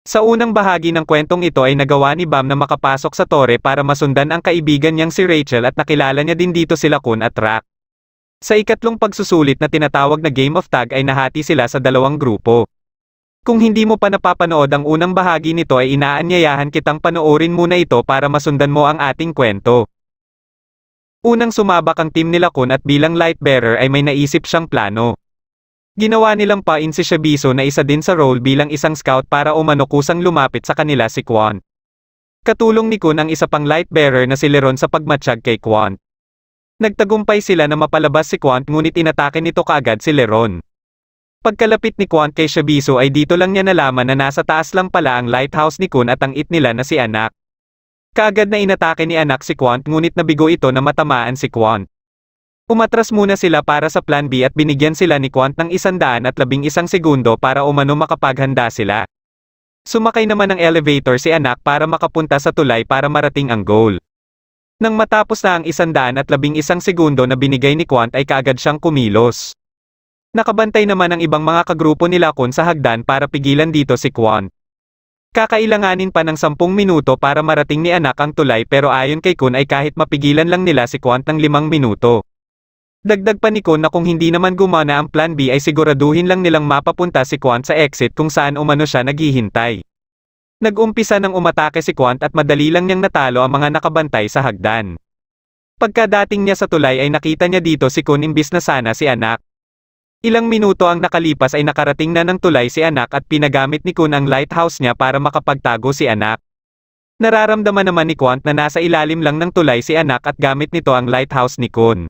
Sa unang bahagi ng kwentong ito ay nagawa ni Bam na makapasok sa tore para masundan ang kaibigan niyang si Rachel at nakilala niya din dito sila Kun at Rak. Sa ikatlong pagsusulit na tinatawag na Game of Tag ay nahati sila sa dalawang grupo. Kung hindi mo pa napapanood ang unang bahagi nito ay inaanyayahan kitang panoorin muna ito para masundan mo ang ating kwento. Unang sumabak ang team nila Kun at bilang light bearer ay may naisip siyang plano. Ginawa nilang pain si Shabiso na isa din sa role bilang isang scout para umano kusang lumapit sa kanila si Kwon. Katulong ni Kun ang isa pang light bearer na si Leron sa pagmatsyag kay Kwon. Nagtagumpay sila na mapalabas si Kwon ngunit inatake nito kaagad si Leron. Pagkalapit ni Kwon kay Shabiso ay dito lang niya nalaman na nasa taas lang pala ang lighthouse ni Kun at ang it nila na si Anak. Kaagad na inatake ni Anak si Kwon ngunit nabigo ito na matamaan si Kwon. Umatras muna sila para sa plan B at binigyan sila ni Kwon ng 111 segundo para umano makapaghanda sila. Sumakay naman ng elevator si Anak para makapunta sa tulay para marating ang goal. Nang matapos na ang 111 segundo na binigay ni Kwon ay kaagad siyang kumilos. Nakabantay naman ang ibang mga kagrupo nila Kun sa hagdan para pigilan dito si Kwon. Kakailanganin pa ng 10 minuto para marating ni Anak ang tulay pero ayon kay Kun ay kahit mapigilan lang nila si Kwon ng 5 minuto. Dagdag pa ni Kun na kung hindi naman gumana ang plan B ay siguraduhin lang nilang mapapunta si Kwon sa exit kung saan umano siya naghihintay. Nag-umpisa ng umatake si Kwon at madali lang niyang natalo ang mga nakabantay sa hagdan. Pagkadating niya sa tulay ay nakita niya dito si Kun imbis na sana si Anak. Ilang minuto ang nakalipas ay nakarating na ng tulay si Anak at pinagamit ni Kun ang lighthouse niya para makapagtago si Anak. Nararamdaman naman ni Kwon na nasa ilalim lang ng tulay si Anak at gamit nito ang lighthouse ni Kun.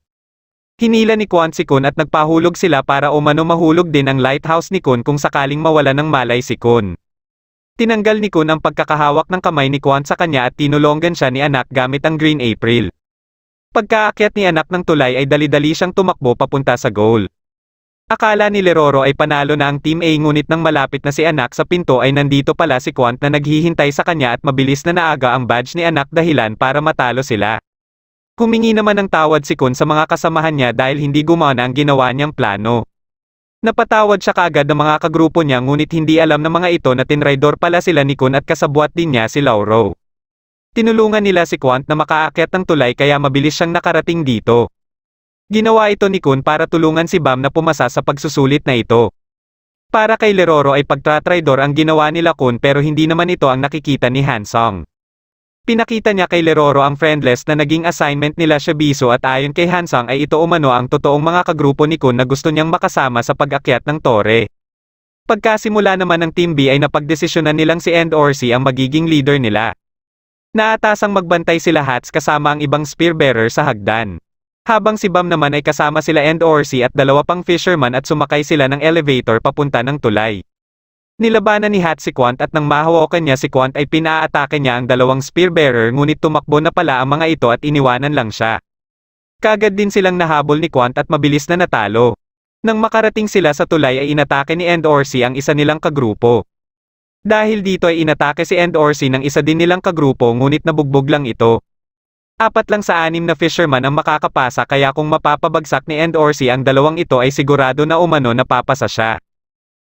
Hinila ni Kwon si Kun at nagpahulog sila para umano mahulog din ang lighthouse ni Kun kung sakaling mawala ng malay si Kun. Tinanggal ni Kun ang pagkakahawak ng kamay ni Kwon sa kanya at tinulongan siya ni Anak gamit ang Green April. Pagkaakyat ni Anak ng tulay ay dali-dali siyang tumakbo papunta sa goal. Akala ni Leroro ay panalo na ang Team A ngunit nang malapit na si Anak sa pinto ay nandito pala si Kwon na naghihintay sa kanya at mabilis na naaga ang badge ni Anak dahilan para matalo sila. Humingi naman ng tawad si Kun sa mga kasamahan niya dahil hindi gumana ang ginawa niyang plano. Napatawad siya kaagad ng mga kagrupo niya ngunit hindi alam ng mga ito na tinraidor pala sila ni Kun at kasabwat din niya si Lauro. Tinulungan nila si Kwon na makaakyat ng tulay kaya mabilis siyang nakarating dito. Ginawa ito ni Kun para tulungan si Bam na pumasa sa pagsusulit na ito. Para kay Leroro ay pagtratraidor ang ginawa nila Kun pero hindi naman ito ang nakikita ni Hansong. Pinakita niya kay Leroro ang friendless na naging assignment nila Shabiso at ayon kay Hansong ay ito umano ang totoong mga kagrupo ni Kun na gusto niyang makasama sa pag-akyat ng tore. Pagkasimula naman ng Team B ay napagdesisyonan nilang si End Orsi ang magiging leader nila. Naatasang magbantay sila Hats kasama ang ibang spearbearer sa hagdan. Habang si Bam naman ay kasama sila End Orsi at 2 pang fisherman at sumakay sila ng elevator papunta ng tulay. Nilabanan ni Hat si Kwon at nang mahawakan niya si Kwon ay pinaatake niya ang 2 spearbearer ngunit tumakbo na pala ang mga ito at iniwanan lang siya. Kaagad din silang nahabol ni Kwon at mabilis na natalo. Nang makarating sila sa tulay ay inatake ni End Orsi ang isa nilang kagrupo. Dahil dito ay inatake si End Orsi ng isa din nilang kagrupo ngunit nabugbog lang ito. 4 lang sa 6 na fisherman ang makakapasa kaya kung mapapabagsak ni End Orsi ang 2 ito ay sigurado na umano napapasa siya.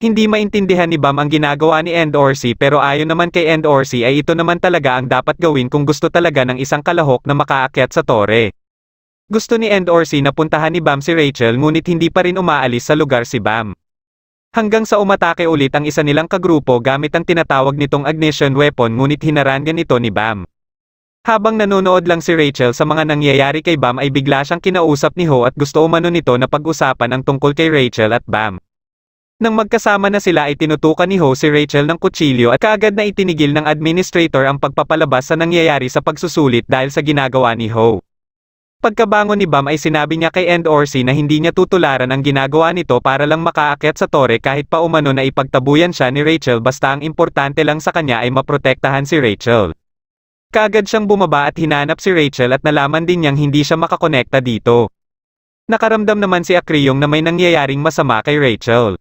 Hindi maintindihan ni Bam ang ginagawa ni End Orsi pero ayon naman kay End Orsi ay ito naman talaga ang dapat gawin kung gusto talaga ng isang kalahok na makaakyat sa tore. Gusto ni End Orsi na puntahan ni Bam si Rachel ngunit hindi pa rin umaalis sa lugar si Bam. Hanggang sa umatake ulit ang isa nilang kagrupo gamit ang tinatawag nitong ignition weapon ngunit hinarangan ito ni Bam. Habang nanonood lang si Rachel sa mga nangyayari kay Bam ay bigla siyang kinausap ni Ho at gusto umano nito na pag-usapan ang tungkol kay Rachel at Bam. Nang magkasama na sila ay tinutukan ni Ho si Rachel ng kutsilyo at kaagad na itinigil ng administrator ang pagpapalabas sa nangyayari sa pagsusulit dahil sa ginagawa ni Ho. Pagkabangon ni Bam ay sinabi niya kay End Orsi na hindi niya tutularan ang ginagawa nito para lang makaakyat sa tore kahit pa umano na ipagtabuyan siya ni Rachel basta ang importante lang sa kanya ay maprotektahan si Rachel. Kaagad siyang bumaba at hinanap si Rachel at nalaman din niyang hindi siya makakonekta dito. Nakaramdam naman si Akryong na may nangyayaring masama kay Rachel.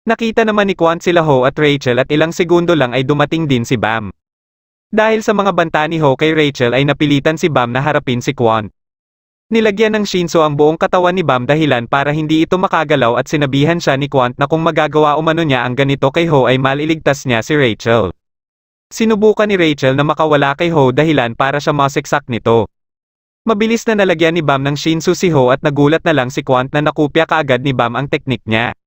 Nakita naman ni Kwon sila Ho at Rachel at ilang segundo lang ay dumating din si Bam. Dahil sa mga banta ni Ho kay Rachel ay napilitan si Bam na harapin si Kwon. Nilagyan ng Shinso ang buong katawan ni Bam dahilan para hindi ito makagalaw at sinabihan siya ni Kwon na kung magagawa umano niya ang ganito kay Ho ay maliligtas niya si Rachel. Sinubukan ni Rachel na makawala kay Ho dahilan para siya masiksak nito. Mabilis na nalagyan ni Bam ng Shinsu si Ho at nagulat na lang si Quant na nakopya kaagad ni Bam ang teknik niya.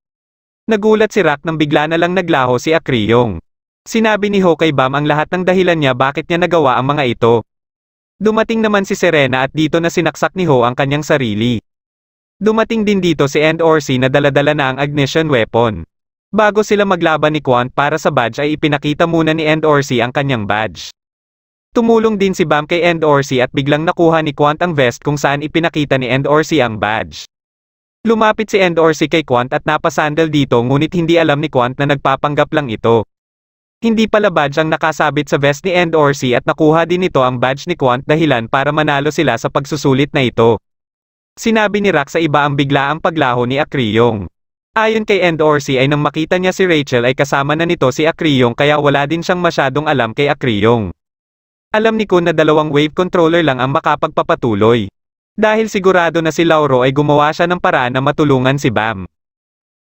Nagulat si Rock nang bigla na lang naglaho si Akryong. Sinabi ni Ho kay Bam ang lahat ng dahilan niya bakit niya nagawa ang mga ito. Dumating naman si Serena at dito na sinaksak ni Ho ang kanyang sarili. Dumating din dito si End Orsi na dala-dala na ang ignition weapon. Bago sila maglaban ni Quant para sa badge ay ipinakita muna ni End Orsi ang kanyang badge. Tumulong din si Bam kay End Orsi at biglang nakuha ni Quant ang vest kung saan ipinakita ni End Orsi ang badge. Lumapit si End Orsi kay Quant at napasandal dito ngunit hindi alam ni Quant na nagpapanggap lang ito. Hindi pala badge ang nakasabit sa vest ni End Orsi at nakuha din ito ang badge ni Quant dahilan para manalo sila sa pagsusulit na ito. Sinabi ni Rock sa iba ang biglaang paglaho ni Akryong. Ayon kay End Orsi ay nang makita niya si Rachel ay kasama na nito si Akryong kaya wala din siyang masyadong alam kay Akryong. Alam ni Kun na dalawang wave controller lang ang makapagpapatuloy. Dahil sigurado na si Lauro ay gumawa siya ng paraan na matulungan si Bam.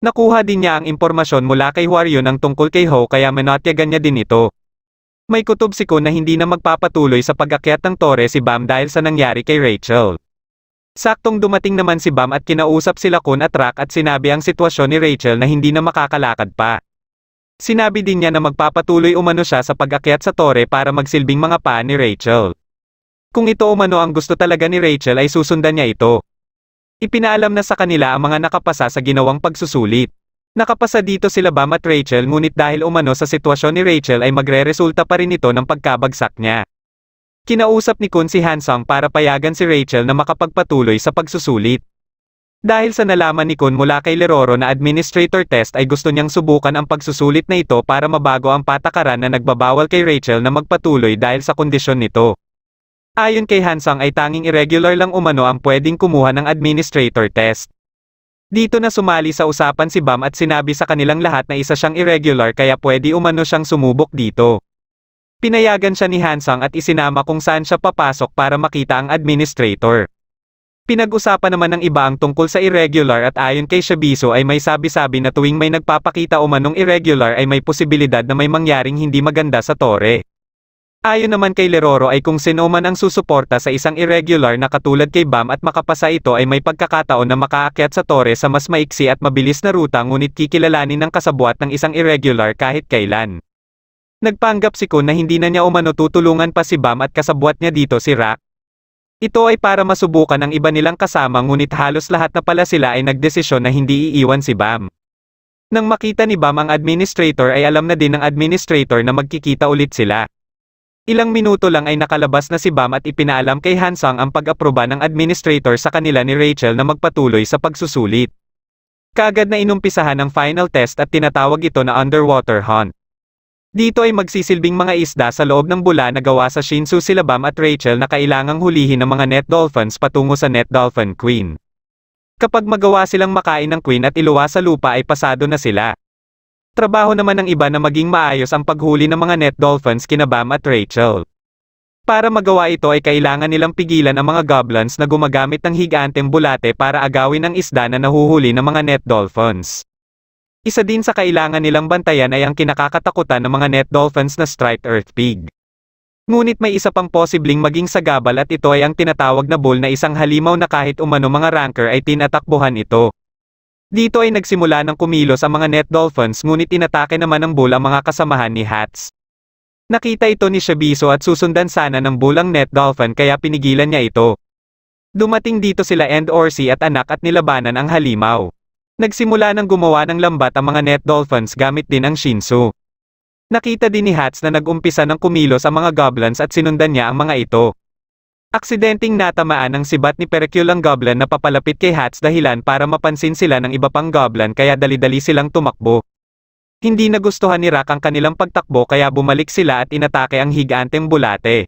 Nakuha din niya ang impormasyon mula kay Hwaryon ang tungkol kay Ho kaya manatyagan niya din ito. May kutob si Kun na hindi na magpapatuloy sa pag-akyat ng tore si Bam dahil sa nangyari kay Rachel. Saktong dumating naman si Bam at kinausap sila Kun at Rock at sinabi ang sitwasyon ni Rachel na hindi na makakalakad pa. Sinabi din niya na magpapatuloy umano siya sa pag-akyat sa tore para magsilbing mga paa ni Rachel. Kung ito umano ang gusto talaga ni Rachel ay susundan niya ito. Ipinaalam na sa kanila ang mga nakapasa sa ginawang pagsusulit. Nakapasa dito sila Bam at Rachel ngunit dahil umano sa sitwasyon ni Rachel ay magre-resulta pa rin ito ng pagkabagsak niya. Kinausap ni Kun si Hansung para payagan si Rachel na makapagpatuloy sa pagsusulit. Dahil sa nalaman ni Kun mula kay Leroro na administrator test ay gusto niyang subukan ang pagsusulit na ito para mabago ang patakaran na nagbabawal kay Rachel na magpatuloy dahil sa kondisyon nito. Ayon kay Hansung ay tanging irregular lang umano ang pwedeng kumuha ng administrator test. Dito na sumali sa usapan si Bam at sinabi sa kanilang lahat na isa siyang irregular kaya pwede umano siyang sumubok dito. Pinayagan siya ni Hansung at isinama kung saan siya papasok para makita ang administrator. Pinag-usapan naman ng iba ang tungkol sa irregular at ayon kay Shabiso ay may sabi-sabi na tuwing may nagpapakita umanong irregular ay may posibilidad na may mangyaring hindi maganda sa tore. Ayon naman kay Leroro ay kung sino man ang susuporta sa isang irregular na katulad kay Bam at makapasa ito ay may pagkakataon na makaakyat sa tore sa mas maiksi at mabilis na ruta ngunit kikilalanin ng kasabwat ng isang irregular kahit kailan. Nagpanggap si Kun na hindi na niya umano tutulungan pa si Bam at kasabwat niya dito si Rock. Ito ay para masubukan ang iba nilang kasama ngunit halos lahat na pala sila ay nagdesisyon na hindi iiwan si Bam. Nang makita ni Bam ang administrator ay alam na din ng administrator na magkikita ulit sila. Ilang minuto lang ay nakalabas na si Bam at ipinaalam kay Hansung ang pag-aproba ng administrator sa kanila ni Rachel na magpatuloy sa pagsusulit. Kaagad na inumpisahan ang final test at tinatawag ito na underwater hunt. Dito ay magsisilbing mga isda sa loob ng bula na gawa sa Shinsu sila Bam at Rachel na kailangang hulihin ng mga net dolphins patungo sa net dolphin queen. Kapag magawa silang makain ng queen at iluwa sa lupa ay pasado na sila. Trabaho naman ng iba na maging maayos ang paghuli ng mga net dolphins kina Bam at Rachel. Para magawa ito ay kailangan nilang pigilan ang mga goblins na gumagamit ng higanteng bulate para agawin ang isda na nahuhuli ng mga net dolphins. Isa din sa kailangan nilang bantayan ay ang kinakakatakutan ng mga net dolphins na striped earth pig. Ngunit may isa pang posibleng maging sagabal at ito ay ang tinatawag na bull na isang halimaw na kahit umano mga ranker ay tinatakbuhan ito. Dito ay nagsimula ng kumilos ang mga net dolphins ngunit inatake naman ng bull ang mga kasamahan ni Hats. Nakita ito ni Shabiso at susundan sana ng bull ang net dolphin kaya pinigilan niya ito. Dumating dito sila End Orsi at anak at nilabanan ang halimaw. Nagsimula ng gumawa ng lambat ang mga net dolphins gamit din ang Shinsu. Nakita din ni Hats na nag-umpisa ng kumilos ang mga goblins at sinundan niya ang mga ito. Aksidenteng natamaan ng sibat ni Pericule ang goblin na papalapit kay Hats dahilan para mapansin sila ng iba pang goblin kaya dali-dali silang tumakbo. Hindi nagustuhan ni Rock ang kanilang pagtakbo kaya bumalik sila at inatake ang higanteng bulate.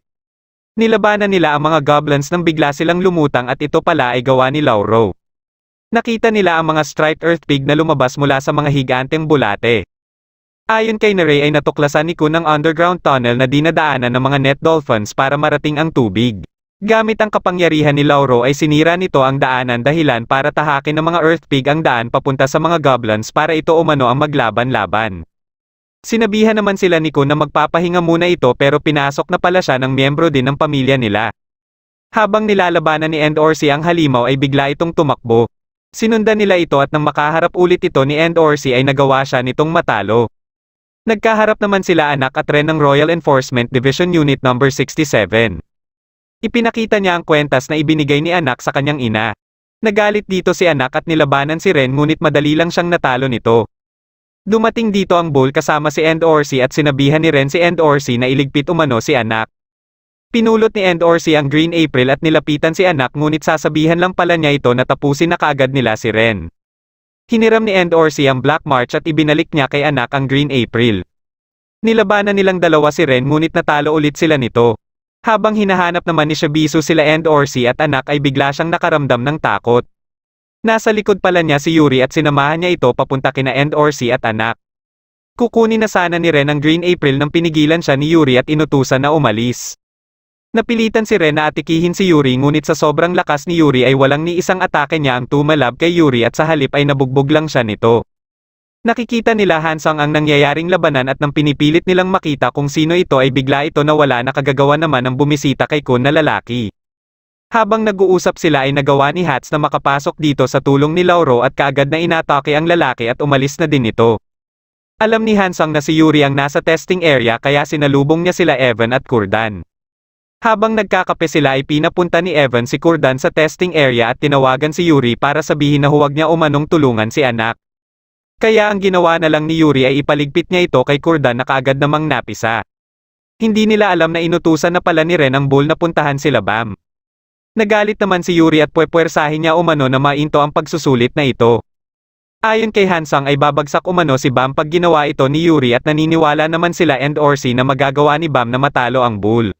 Nilabanan nila ang mga goblins nang bigla silang lumutang at ito pala ay gawa ni Lauro. Nakita nila ang mga striped earth pig na lumabas mula sa mga higanteng bulate. Ayon kay Narey ay natuklasan ni Kun ang underground tunnel na dinadaanan ng mga net dolphins para marating ang tubig. Gamit ang kapangyarihan ni Lauro ay sinira nito ang daanan dahilan para tahakin ng mga earth pig ang daan papunta sa mga goblins para ito umano ang maglaban-laban. Sinabihan naman sila ni Kun na magpapahinga muna ito pero pinasok na pala siya ng miyembro din ng pamilya nila. Habang nilalabanan ni Endorsi ang halimaw ay bigla itong tumakbo. Sinundan nila ito at nang makaharap ulit ito ni Endorsi ay nagawa siya nitong matalo. Nagkaharap naman sila anak at Ren ng Royal Enforcement Division Unit No. 67. Ipinakita niya ang kwentas na ibinigay ni anak sa kanyang ina. Nagalit dito si anak at nilabanan si Ren ngunit madali lang siyang natalo nito. Dumating dito ang Bull kasama si Endorsi at sinabihan ni Ren si Endorsi na iligpit umano si anak. Pinulot ni Endorsi ang Green April at nilapitan si anak ngunit sasabihan lang pala niya ito na tapusin na kaagad nila si Ren. Hiniram ni Endorsi ang Black March at ibinalik niya kay anak ang Green April. Nilabanan nilang dalawa si Ren ngunit natalo ulit sila nito. Habang hinahanap naman ni Shibisu sila Endorsi at anak ay bigla siyang nakaramdam ng takot. Nasa likod pala niya si Yuri at sinamahan niya ito papunta kina Endorsi at anak. Kukunin na sana ni Ren ang Green April nang pinigilan siya ni Yuri at inutusan na umalis. Napilitan si Ren na atikihin si Yuri ngunit sa sobrang lakas ni Yuri ay walang ni isang atake niya ang tumalab kay Yuri at sa halip ay nabugbog lang siya nito. Nakikita nila Hansang ang nangyayaring labanan at nang pinipilit nilang makita kung sino ito ay bigla ito nawala na kagagawa naman ng bumisita kay Kun na lalaki. Habang nag-uusap sila ay nagawa ni Hats na makapasok dito sa tulong ni Lauro at kaagad na inatake ang lalaki at umalis na din ito. Alam ni Hansang na si Yuri ang nasa testing area kaya sinalubong niya sila Evan at Kurdan. Habang nagkakape sila ay pinapunta ni Evan si Kurdan sa testing area at tinawagan si Yuri para sabihin na huwag niya umanong tulungan si anak. Kaya ang ginawa na lang ni Yuri ay ipaligpit niya ito kay Kurdan na kaagad namang napisa. Hindi nila alam na inutusan na pala ni Ren ang Bull na puntahan sila Bam. Nagalit naman si Yuri at puwersahin niya umano na mainto ang pagsusulit na ito. Ayon kay Hansang ay babagsak umano si Bam pag ginawa ito ni Yuri at naniniwala naman sila Endorsi na magagawa ni Bam na matalo ang Bull.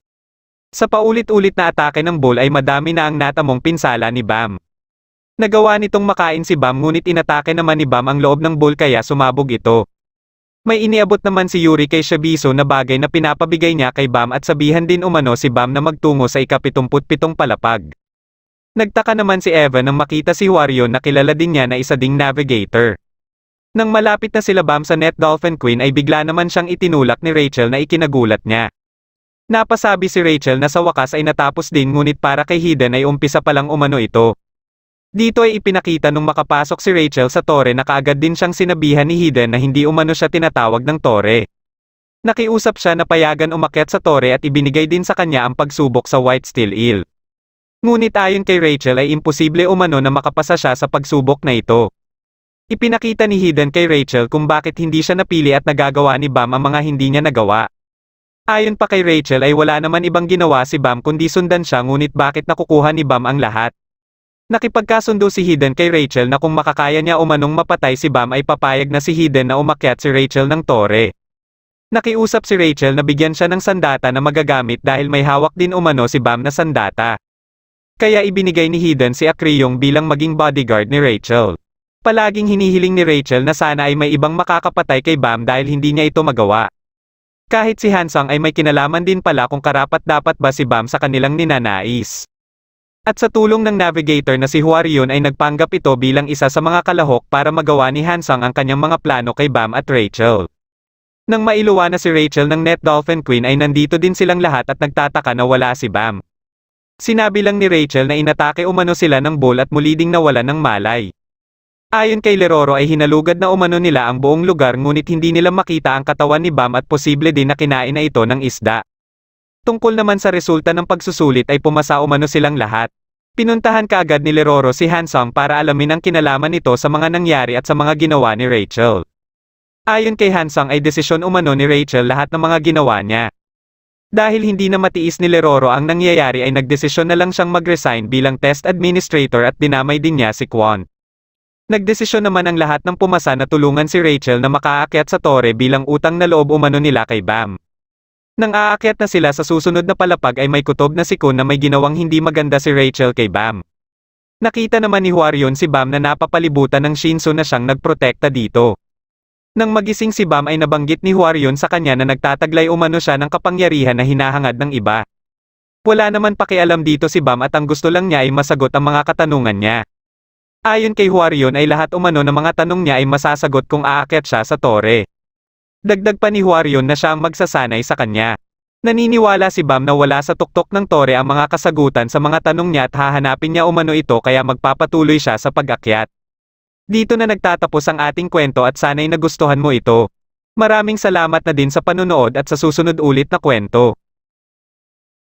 Sa paulit-ulit na atake ng Bull ay madami na ang natamong pinsala ni Bam. Nagawa nitong makain si Bam ngunit inatake naman ni Bam ang loob ng Bull kaya sumabog ito. May iniabot naman si Yuri kay Shibisu na bagay na pinapabigay niya kay Bam at sabihan din umano si Bam na magtungo sa ika-77 palapag. Nagtaka naman si Evan nang makita si Hwaryon na kilala din niya na isa ding navigator. Nang malapit na sila Bam sa Net Dolphin Queen ay bigla naman siyang itinulak ni Rachel na ikinagulat niya. Napasabi si Rachel na sa wakas ay natapos din ngunit para kay Hiden ay umpisa pa lang umano ito. Dito ay ipinakita nung makapasok si Rachel sa tore na kaagad din siyang sinabihan ni Hiden na hindi umano siya tinatawag ng tore. Nakiusap siya na payagan umakyat sa tore at ibinigay din sa kanya ang pagsubok sa White Steel Eel. Ngunit ayon kay Rachel ay imposible umano na makapasa siya sa pagsubok na ito. Ipinakita ni Hiden kay Rachel kung bakit hindi siya napili at nagagawa ni Bam ang mga hindi niya nagawa. Ayon pa kay Rachel ay wala naman ibang ginawa si Bam kundi sundan siya ngunit bakit nakukuha ni Bam ang lahat. Nakipagkasundo si Hiden kay Rachel na kung makakaya niya umanong mapatay si Bam ay papayag na si Hiden na umakyat si Rachel ng tore. Nakiusap si Rachel na bigyan siya ng sandata na magagamit dahil may hawak din umano si Bam na sandata. Kaya ibinigay ni Hiden si Akriyong bilang maging bodyguard ni Rachel. Palaging hinihiling ni Rachel na sana ay may ibang makakapatay kay Bam dahil hindi niya ito magawa. Kahit si Hansang ay may kinalaman din pala kung karapat-dapat ba si Bam sa kanilang ninanais. At sa tulong ng navigator na si Hwaryon ay nagpanggap ito bilang isa sa mga kalahok para magawa ni Hansang ang kanyang mga plano kay Bam at Rachel. Nang mailuwa na si Rachel ng Net Dolphin Queen ay nandito din silang lahat at nagtataka na wala si Bam. Sinabi lang ni Rachel na inatake umano sila ng Bull at muli ding nawalan ng malay. Ayon kay Leroro ay hinalugad na umano nila ang buong lugar ngunit hindi nila makita ang katawan ni Bam at posible din na kinain na ito ng isda. Tungkol naman sa resulta ng pagsusulit ay pumasa umano silang lahat. Pinuntahan kaagad ni Leroro si Hansang para alamin ang kinalaman nito sa mga nangyari at sa mga ginawa ni Rachel. Ayon kay Hansang ay desisyon umano ni Rachel lahat ng mga ginawa niya. Dahil hindi na matiis ni Leroro ang nangyayari ay nagdesisyon na lang siyang mag-resign bilang test administrator at dinamay din niya si Kwon. Nagdesisyon naman ang lahat ng pumasa na tulungan si Rachel na makaakyat sa tore bilang utang na loob umano nila kay Bam. Nang aakyat na sila sa susunod na palapag ay may kutob na si Kun na may ginawang hindi maganda si Rachel kay Bam. Nakita naman ni Hwaryon si Bam na napapalibutan ng Shinso na siyang nagprotekta dito. Nang magising si Bam ay nabanggit ni Hwaryon sa kanya na nagtataglay umano siya ng kapangyarihan na hinahangad ng iba. Wala naman pakialam dito si Bam at ang gusto lang niya ay masagot ang mga katanungan niya. Ayon kay Hwaryon ay lahat umano ng mga tanong niya ay masasagot kung aakyat siya sa tore. Dagdag pa ni Hwaryon na siya ang magsasanay sa kanya. Naniniwala si Bam na wala sa tuktok ng tore ang mga kasagutan sa mga tanong niya at hahanapin niya umano ito kaya magpapatuloy siya sa pag-akyat. Dito na nagtatapos ang ating kwento at sana'y nagustuhan mo ito. Maraming salamat na din sa panunood at sa susunod ulit na kwento.